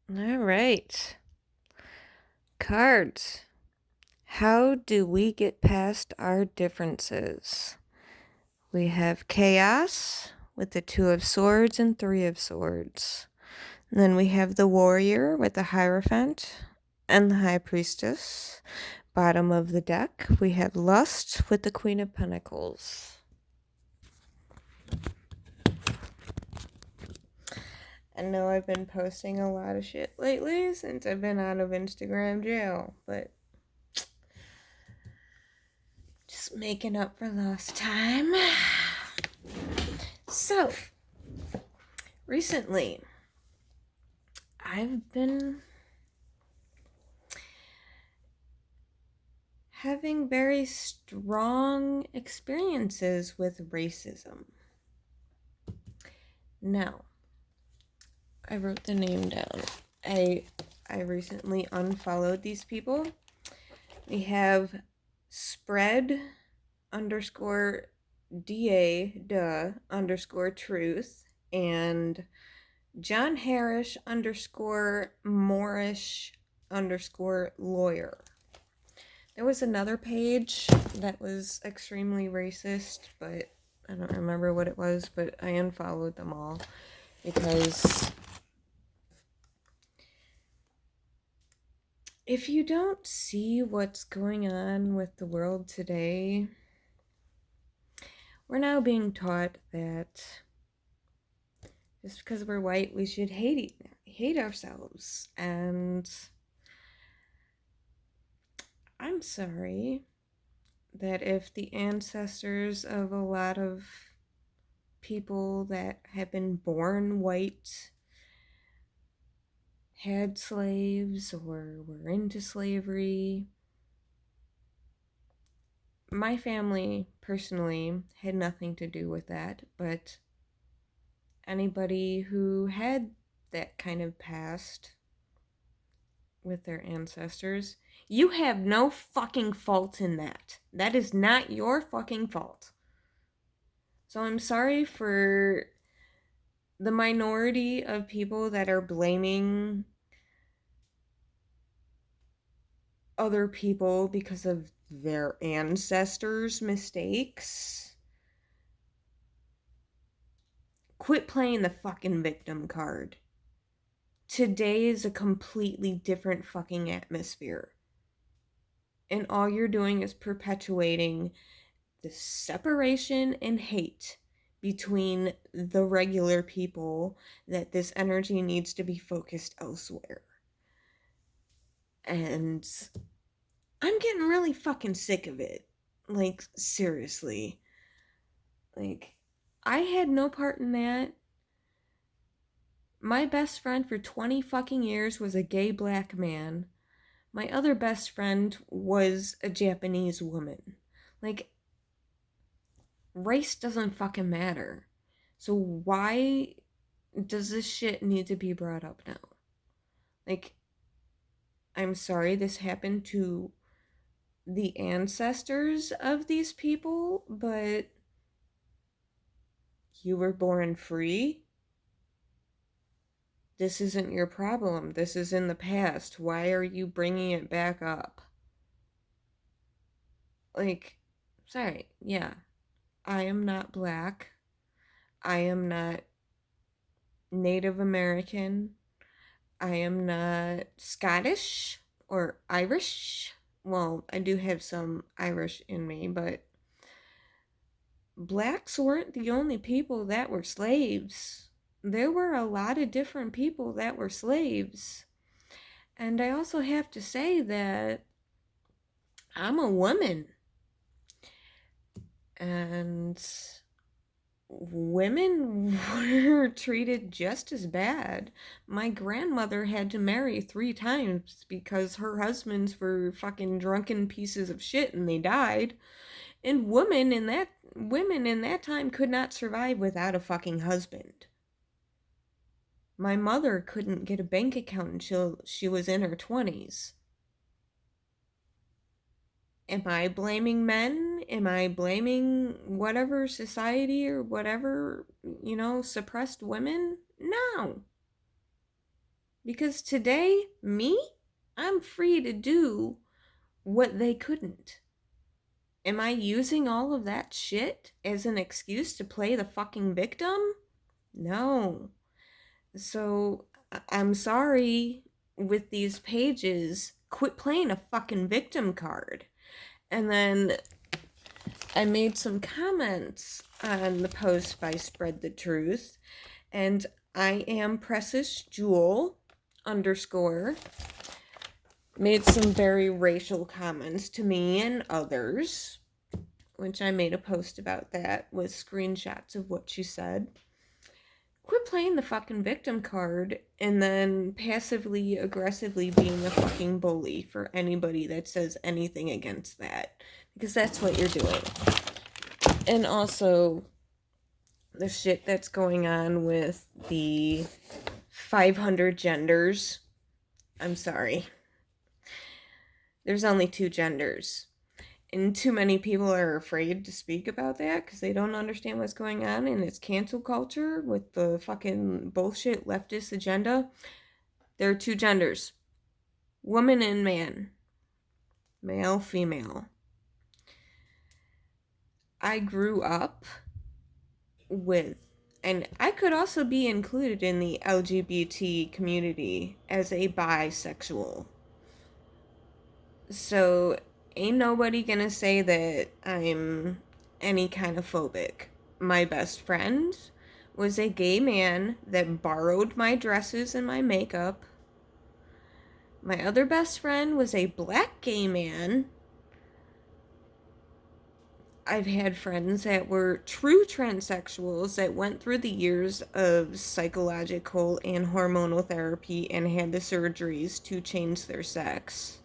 All right. Cards. How do we get past our differences? We have Chaos with the Two of Swords and Three of Swords. And then we have the Warrior with the Hierophant and the High Priestess. Bottom of the deck, we have Lust with the Queen of Pentacles. I know I've been posting a lot of shit lately since I've been out of Instagram jail, but just making up for lost time. So, recently, I've been having very strong experiences with racism. Now, I wrote the name down. I recently unfollowed these people. We have spread underscore da underscore truth and John Harris underscore Moorish underscore lawyer. There was another page that was extremely racist, but I don't remember what it was, but I unfollowed them all because if you don't see what's going on with the world today, we're now being taught that just because we're white, we should hate ourselves. And I'm sorry that if the ancestors of a lot of people that have been born white had slaves or were into slavery, my family personally had nothing to do with that, but anybody who had that kind of past with their ancestors, you have no fucking fault in that. That is not your fucking fault. So I'm sorry for the minority of people that are blaming other people because of their ancestors' mistakes. Quit playing the fucking victim card. Today is a completely different fucking atmosphere. And all you're doing is perpetuating the separation and hate between the regular people, that this energy needs to be focused elsewhere. And I'm getting really fucking sick of it. Like, seriously. Like, I had no part in that. My best friend for 20 fucking years was a gay black man. My other best friend was a Japanese woman. Like, race doesn't fucking matter. So why does this shit need to be brought up now? Like, I'm sorry this happened to the ancestors of these people, but you were born free? This isn't your problem. This is in the past. Why are you bringing it back up? Like, sorry, yeah. I am not black. I am not Native American. I am not Scottish or Irish. Well, I do have some Irish in me, but blacks weren't the only people that were slaves. There were a lot of different people that were slaves. And I also have to say that I'm a woman. And women were treated just as bad. My grandmother had to marry 3 times because her husbands were fucking drunken pieces of shit and they died. And women in that time could not survive without a fucking husband. My mother couldn't get a bank account until she was in her 20s. Am I blaming men? Am I blaming whatever society or whatever, suppressed women? No. Because today, me, I'm free to do what they couldn't. Am I using all of that shit as an excuse to play the fucking victim? No. So, I'm sorry with these pages. Quit playing a fucking victim card. And then I made some comments on the post by Spread the Truth, and I am Precious Jewel _ made some very racial comments to me and others, which I made a post about that with screenshots of what she said. Quit playing the fucking victim card and then passively aggressively being a fucking bully for anybody that says anything against that, because that's what you're doing. And also the shit that's going on with the 500 genders. I'm sorry. There's only 2 genders. And too many people are afraid to speak about that because they don't understand what's going on, and it's cancel culture with the fucking bullshit leftist agenda. There are 2 genders. Woman and man. Male, female. I grew up with, and I could also be included in the LGBT community as a bisexual. So ain't nobody gonna say that I'm any kind of phobic. My best friend was a gay man that borrowed my dresses and my makeup. My other best friend was a black gay man. I've had friends that were true transsexuals that went through the years of psychological and hormonal therapy and had the surgeries to change their sex.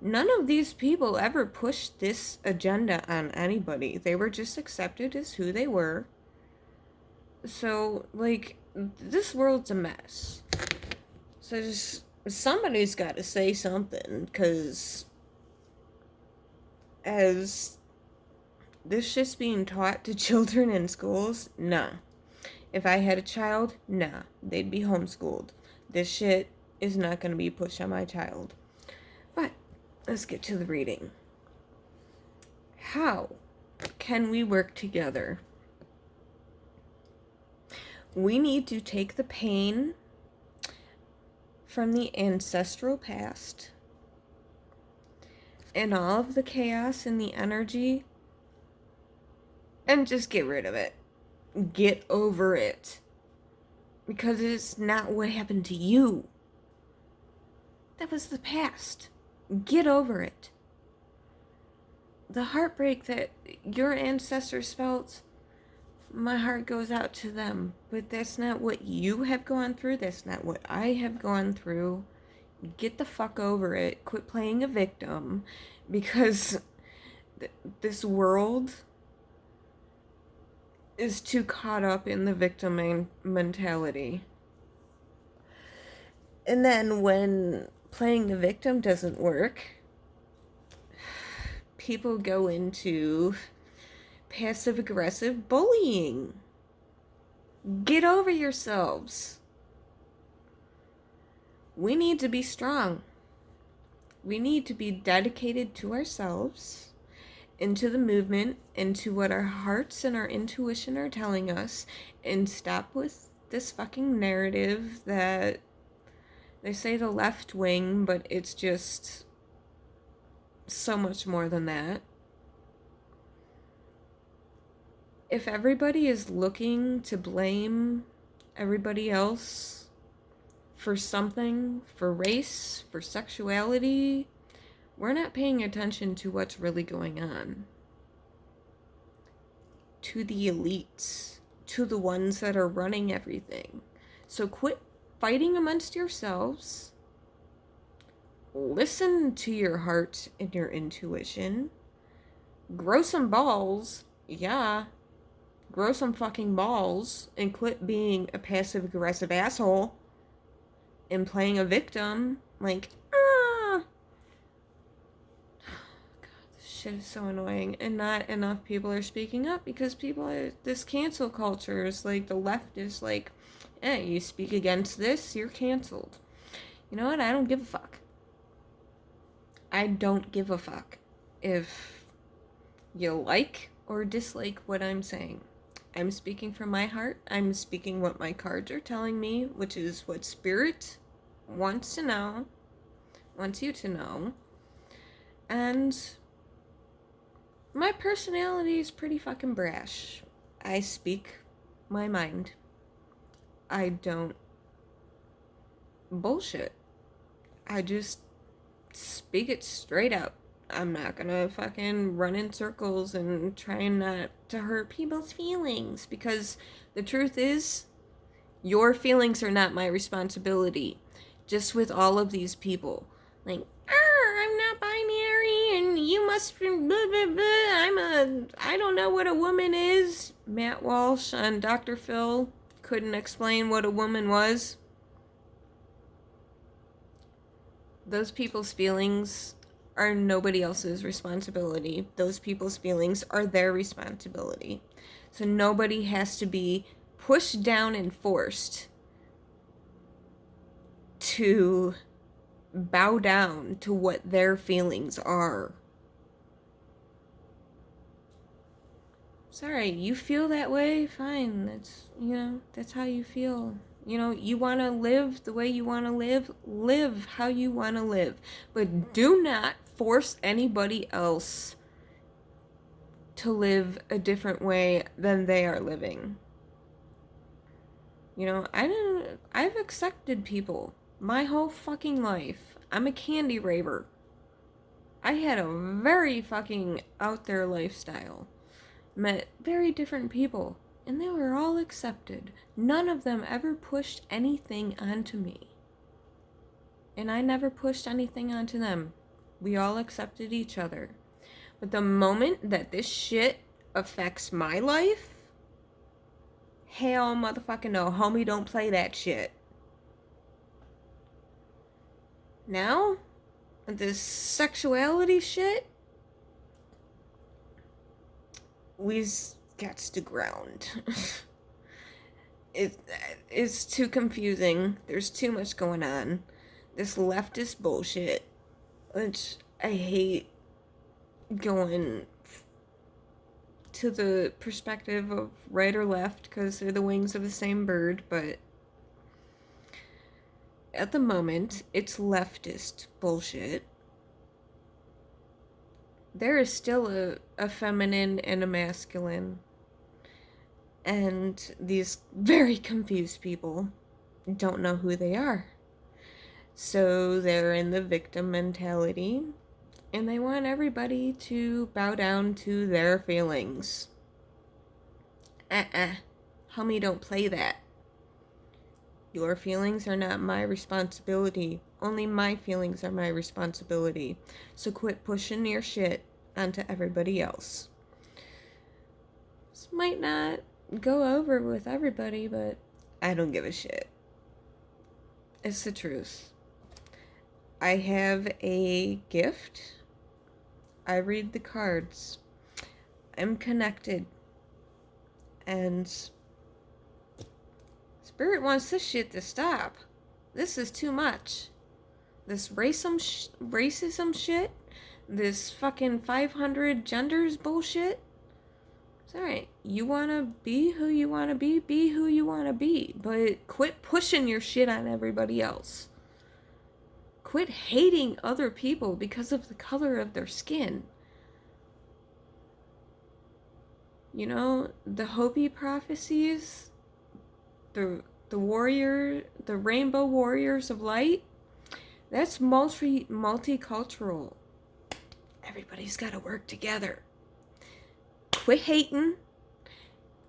None of these people ever pushed this agenda on anybody. They were just accepted as who they were. So, like, this world's a mess. So just, somebody's got to say something, because as this shit's being taught to children in schools, nah. If I had a child, nah. They'd be homeschooled. This shit is not going to be pushed on my child. But let's get to the reading. How can we work together? We need to take the pain from the ancestral past and all of the chaos and the energy and just get rid of it. Get over it. Because it's not what happened to you. That was the past. Get over it. The heartbreak that your ancestors felt, my heart goes out to them. But that's not what you have gone through. That's not what I have gone through. Get the fuck over it. Quit playing a victim. Because this world is too caught up in the victim mentality. And then when playing the victim doesn't work, people go into passive-aggressive bullying. Get over yourselves. We need to be strong. We need to be dedicated to ourselves, into the movement, into what our hearts and our intuition are telling us, and stop with this fucking narrative that they say the left wing, but it's just so much more than that. If everybody is looking to blame everybody else for something, for race, for sexuality, we're not paying attention to what's really going on. To the elites, to the ones that are running everything. So quit fighting amongst yourselves. Listen to your heart and your intuition. Grow some balls, yeah. Grow some fucking balls and quit being a passive-aggressive asshole and playing a victim. Like, God, this shit is so annoying. And not enough people are speaking up because people are, this cancel culture is like, the left is like Hey, you speak against this, you're canceled. You know what? I don't give a fuck. I don't give a fuck if you like or dislike what I'm saying. I'm speaking from my heart. I'm speaking what my cards are telling me, which is what Spirit wants to know, wants you to know. And my personality is pretty fucking brash. I speak my mind. I don't bullshit. I just speak it straight out. I'm not gonna fucking run in circles and try not to hurt people's feelings, because the truth is, your feelings are not my responsibility. Just with all of these people. Like, I'm not binary and you must blah blah blah. I don't know what a woman is. Matt Walsh on Dr. Phil couldn't explain what a woman was. Those people's feelings are nobody else's responsibility. Those people's feelings are their responsibility. So nobody has to be pushed down and forced to bow down to what their feelings are. Sorry, you feel that way? Fine. That's how you feel. You want to live the way you want to live how you want to live. But do not force anybody else to live a different way than they are living. I've accepted people my whole fucking life. I'm a candy raver. I had a very fucking out there lifestyle. Met very different people, and they were all accepted. None of them ever pushed anything onto me. And I never pushed anything onto them. We all accepted each other. But the moment that this shit affects my life, hell motherfucking no, homie, don't play that shit. Now, this sexuality shit, we's got to ground. It's too confusing. There's too much going on. This leftist bullshit, which I hate going to the perspective of right or left because they're the wings of the same bird, but at the moment, it's leftist bullshit. There is still a feminine and a masculine. And these very confused people don't know who they are. So they're in the victim mentality, and they want everybody to bow down to their feelings. Homie, don't play that. Your feelings are not my responsibility. Only my feelings are my responsibility. So quit pushing your shit onto everybody else. This might not go over with everybody, but I don't give a shit. It's the truth. I have a gift. I read the cards. I'm connected. And Spirit wants this shit to stop. This is too much. This racism shit, this fucking 500 genders bullshit. It's alright. You wanna be who you wanna be who you wanna be. But quit pushing your shit on everybody else. Quit hating other people because of the color of their skin. The Hopi prophecies, the rainbow warriors of light, that's multicultural. Everybody's got to work together. Quit hating,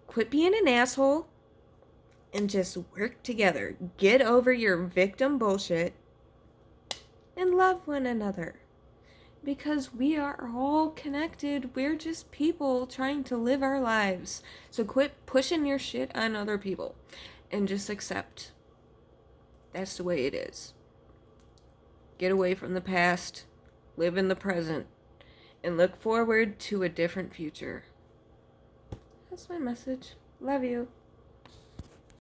quit being an asshole, and just work together. Get over your victim bullshit and love one another. Because we are all connected. We're just people trying to live our lives. So quit pushing your shit on other people and just accept. That's the way it is. Get away from the past, live in the present, and look forward to a different future. That's my message. Love you.